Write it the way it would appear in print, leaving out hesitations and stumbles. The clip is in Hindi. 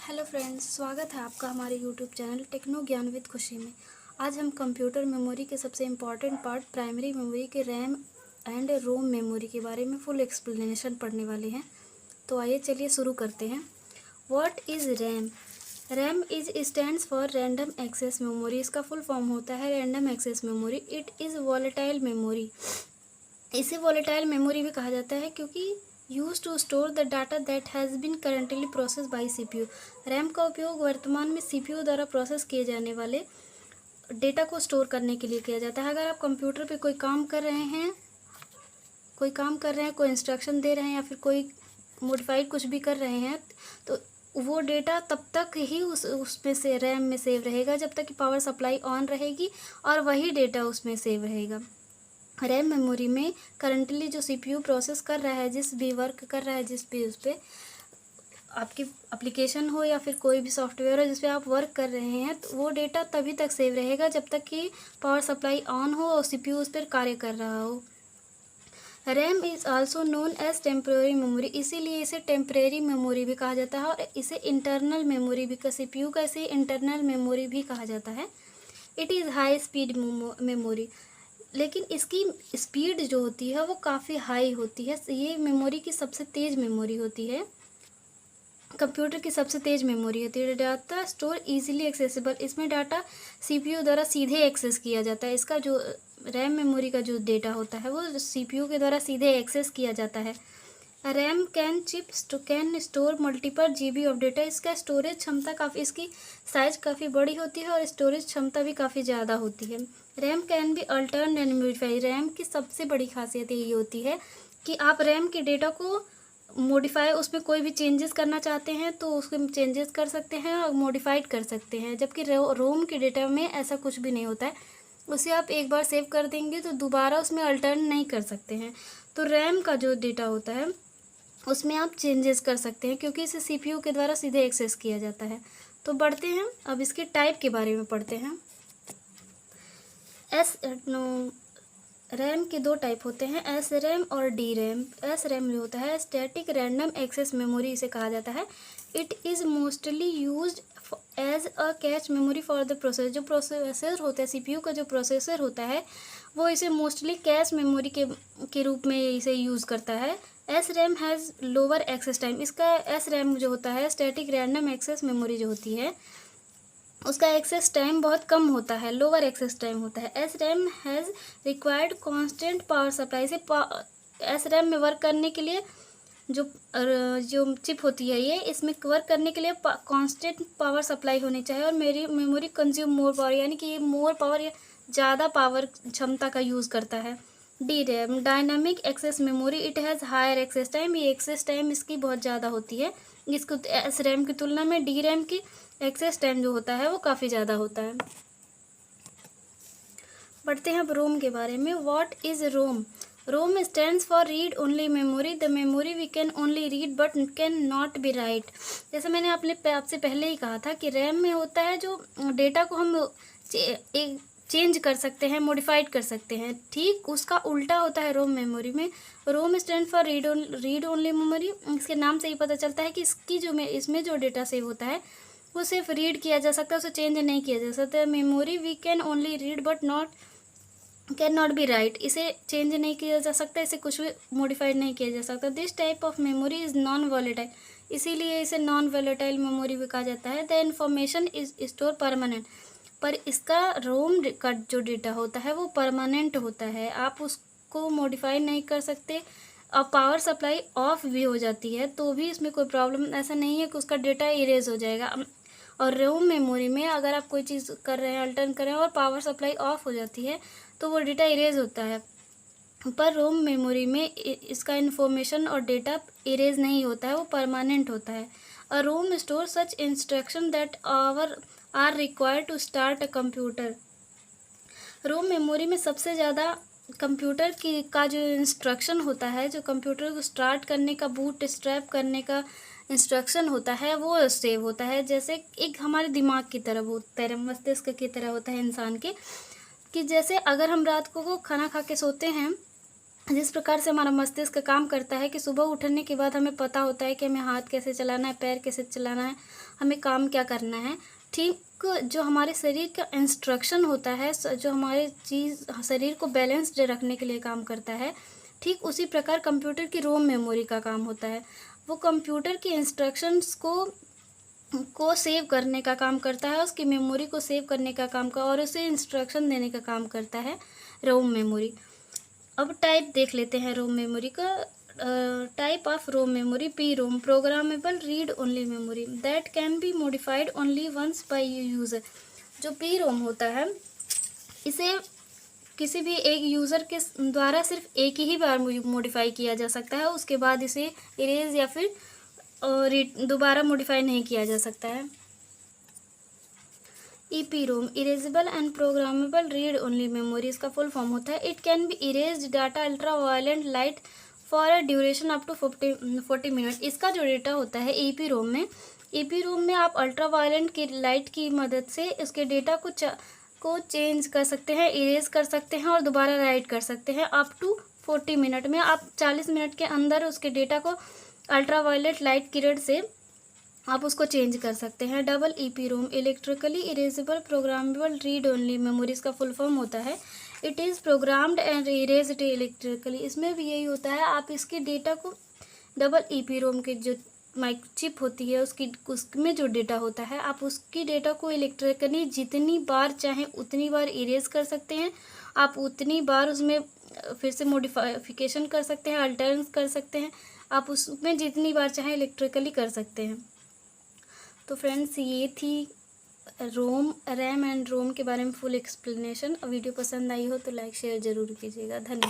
हेलो फ्रेंड्स, स्वागत है आपका हमारे यूट्यूब चैनल टेक्नो ज्ञान विद खुशी में। आज हम कंप्यूटर मेमोरी के सबसे इम्पॉर्टेंट पार्ट प्राइमरी मेमोरी के रैम एंड रोम मेमोरी के बारे में फुल एक्सप्लेनेशन पढ़ने वाले हैं। तो आइए चलिए शुरू करते हैं। What is RAM? RAM is stands for random access memory. इसका फुल फॉर्म होता है random access memory. It is volatile memory. इसे वॉलेटाइल मेमोरी भी कहा जाता है क्योंकि use to store the data that has been currently process by CPU. RAM का उपयोग वर्तमान में सीपीयू द्वारा प्रोसेस किए जाने वाले डेटा को स्टोर करने के लिए किया जाता है। अगर आप कंप्यूटर पे कोई काम कर रहे हैं, कोई इंस्ट्रक्शन दे रहे हैं या फिर कोई मॉडिफाइड कुछ भी कर रहे हैं, तो वो डेटा तब तक ही उसमें से रैम में सेव रहेगा जब तक कि पावर सप्लाई ऑन रहेगी और वही डेटा उसमें सेव रहेगा। रैम मेमोरी में करंटली जो सीपीयू प्रोसेस कर रहा है, जिस भी वर्क कर रहा है, जिस भी उस पर आपकी एप्लीकेशन हो या फिर कोई भी सॉफ्टवेयर हो जिस पे आप वर्क कर रहे हैं, तो वो डेटा तभी तक सेव रहेगा जब तक कि पावर सप्लाई ऑन हो और सीपीयू उस पर कार्य कर रहा हो। RAM is also known as temporary memory. इसीलिए इसे टेम्प्रेरी मेमोरी भी कहा जाता है और इसे इंटरनल मेमोरी भी, सीपीयू का इसे इंटरनल मेमोरी भी कहा जाता है। It is high speed memory. लेकिन इसकी स्पीड जो होती है वो काफ़ी हाई होती है। ये मेमोरी की सबसे तेज़ मेमोरी होती है, कंप्यूटर की सबसे तेज़ मेमोरी होती है। Data store easily accessible. इसमें डाटा सीपीयू द्वारा सीधे एक्सेस किया जाता है। इसका जो रैम मेमोरी का जो डेटा होता है वो सीपीयू के द्वारा सीधे एक्सेस किया जाता है। RAM can store multiple GB of data. इसका स्टोरेज क्षमता काफ़ी, इसकी साइज काफ़ी बड़ी होती है और स्टोरेज क्षमता भी काफ़ी ज़्यादा होती है। RAM can be altered and modify. RAM की सबसे बड़ी खासियत यही होती है कि आप रैम के डेटा को मॉडिफाई, उसमें कोई भी चेंजेस करना चाहते हैं तो उसके चेंजेस कर सकते हैं और मॉडिफाइड कर सकते हैं, जबकि रोम के डेटा में ऐसा कुछ भी नहीं होता है। उसे आप एक बार सेव कर देंगे तो दोबारा उसमें अल्टर्न नहीं कर सकते हैं। तो रैम का जो डेटा होता है उसमें आप चेंजेस कर सकते हैं क्योंकि इसे सीपीयू के द्वारा सीधे एक्सेस किया जाता है। तो बढ़ते हैं, अब इसके टाइप के बारे में पढ़ते हैं। रैम के दो टाइप होते हैं, एस रैम और डी रैम। एस रैम जो होता है स्टैटिक रैंडम एक्सेस मेमोरी इसे कहा जाता है। It is mostly used as a cache memory for the processor. जो प्रोसेसर होता है, सीपीयू का जो प्रोसेसर होता है वो इसे मोस्टली कैश मेमोरी के रूप में इसे यूज़ करता है। S RAM has lower access time. इसका एस रैम जो होता है स्टैटिक रैंडम एक्सेस मेमोरी जो होती है उसका एक्सेस टाइम बहुत कम होता है, लोअर एक्सेस टाइम होता है। S RAM has required constant power supply. से एस रैम में वर्क करने के लिए जो चिप होती है ये, इसमें वर्क करने के लिए कांस्टेंट पावर सप्लाई होनी चाहिए और मेरी मेमोरी कंज्यूम मोर पावर, यानी कि ये मोर पावर या ज़्यादा पावर क्षमता का यूज़ करता है। D RAM dynamic access memory. It has higher access time. ये एक्सेस टाइम इसकी बहुत ज़्यादा होती है, इसको एस रैम की तुलना में डी रैम की एक्सेस टाइम जो होता है वो काफ़ी ज़्यादा होता है। बढ़ते हैं अब रोम के बारे में। What is ROM? ROM stands for read only memory. The memory we can only read but can not be write. जैसे मैंने आपसे पहले ही कहा था कि रैम में होता है जो डेटा को हम चेंज कर सकते हैं, मॉडिफाइड कर सकते हैं, ठीक उसका उल्टा होता है रोम मेमोरी में। रोम stand for read only memory. इसके नाम से ही पता चलता है कि इसमें जो डेटा सेव होता है वो सिर्फ रीड किया जा सकता है, उसे चेंज नहीं किया जा सकता। Memory we can only read but can not be write. इसे चेंज नहीं किया जा सकता, इसे कुछ भी मॉडिफाइड नहीं किया जा सकता। This type of memory is non volatile. इसीलिए इसे नॉन वॉलेटाइल मेमोरी भी कहा जाता है। The information is store permanent. पर इसका रोम का जो डेटा होता है वो परमानेंट होता है, आप उसको मॉडिफाई नहीं कर सकते। और पावर सप्लाई ऑफ भी हो जाती है तो भी इसमें कोई प्रॉब्लम ऐसा नहीं है कि उसका डेटा इरेज हो जाएगा। और रोम मेमोरी में अगर आप कोई चीज़ कर रहे हैं, अल्टर्न कर रहे हैं और पावर सप्लाई ऑफ हो जाती है तो वो डेटा इरेज होता है। पर रोम मेमोरी में इसका इन्फॉर्मेशन और डेटा इरेज नहीं होता है, वो परमानेंट होता है। A ROM store such instruction that are required to start a computer. ROM memory में सबसे ज़्यादा कंप्यूटर का जो इंस्ट्रक्शन होता है, जो कंप्यूटर को स्टार्ट करने का, बूट स्ट्रैप करने का इंस्ट्रक्शन होता है वो सेव होता है। जैसे एक हमारे दिमाग की तरह होता है, मस्तिष्क की तरह होता है इंसान के, कि जैसे अगर हम रात को खाना खा के सोते हैं जिस प्रकार से हमारा मस्तिष्क काम करता है कि सुबह उठने के बाद हमें पता होता है कि हमें हाथ कैसे चलाना है, पैर कैसे चलाना है, हमें काम क्या करना है। ठीक जो हमारे शरीर का इंस्ट्रक्शन होता है, जो हमारे चीज़ शरीर को बैलेंस्ड रखने के लिए काम करता है, ठीक उसी प्रकार कंप्यूटर की रोम मेमोरी का काम होता है। वो कंप्यूटर की इंस्ट्रक्शंस को सेव करने का काम करता है, उसकी मेमोरी को सेव करने का काम का, और उसे इंस्ट्रक्शन देने का काम करता है रोम मेमोरी। अब टाइप देख लेते हैं रोम मेमोरी का। Type of ROM memory: P ROM, programmable read only memory that can be modified only once by user. जो पी रोम होता है, इसे किसी भी एक यूज़र के द्वारा सिर्फ एक ही बार मॉडिफाई किया जा सकता है, उसके बाद इसे इरेज या फिर दोबारा मॉडिफाई नहीं किया जा सकता है। EPROM, erasable and programmable read only memory, इसका फुल फॉर्म होता है it can be erased data ultra violent light for a duration up to 40 minute. इसका जो डेटा होता है EPROM में आप अल्ट्रा वायलेंट की लाइट की मदद से उसके डेटा को चेंज कर सकते हैं, इरेज कर सकते हैं और दोबारा राइट कर सकते हैं। अप टू 40 मिनट में आप 40 मिनट के अंदर उसके डेटा को अल्ट्रा वायलेट लाइट किरण से आप उसको चेंज कर सकते हैं। Double EPROM, electrically erasable programmable read only memory, इसका फुल फॉर्म होता है it is programmed and erased electrically. इसमें भी यही होता है, आप इसके डेटा को डबल EPROM के जो माइक चिप होती है उसमें जो डेटा होता है, आप उसकी डेटा को इलेक्ट्रिकली जितनी बार चाहें उतनी बार इरेज कर सकते हैं, आप उतनी बार उसमें फिर से मॉडिफिकेशन कर सकते हैं, अल्टरनेट कर सकते हैं, आप उसमें जितनी बार चाहें इलेक्ट्रिकली कर सकते हैं। तो फ्रेंड्स, ये थी रैम एंड रोम के बारे में फुल एक्सप्लेनेशन। वीडियो पसंद आई हो तो लाइक शेयर ज़रूर कीजिएगा। धन्यवाद।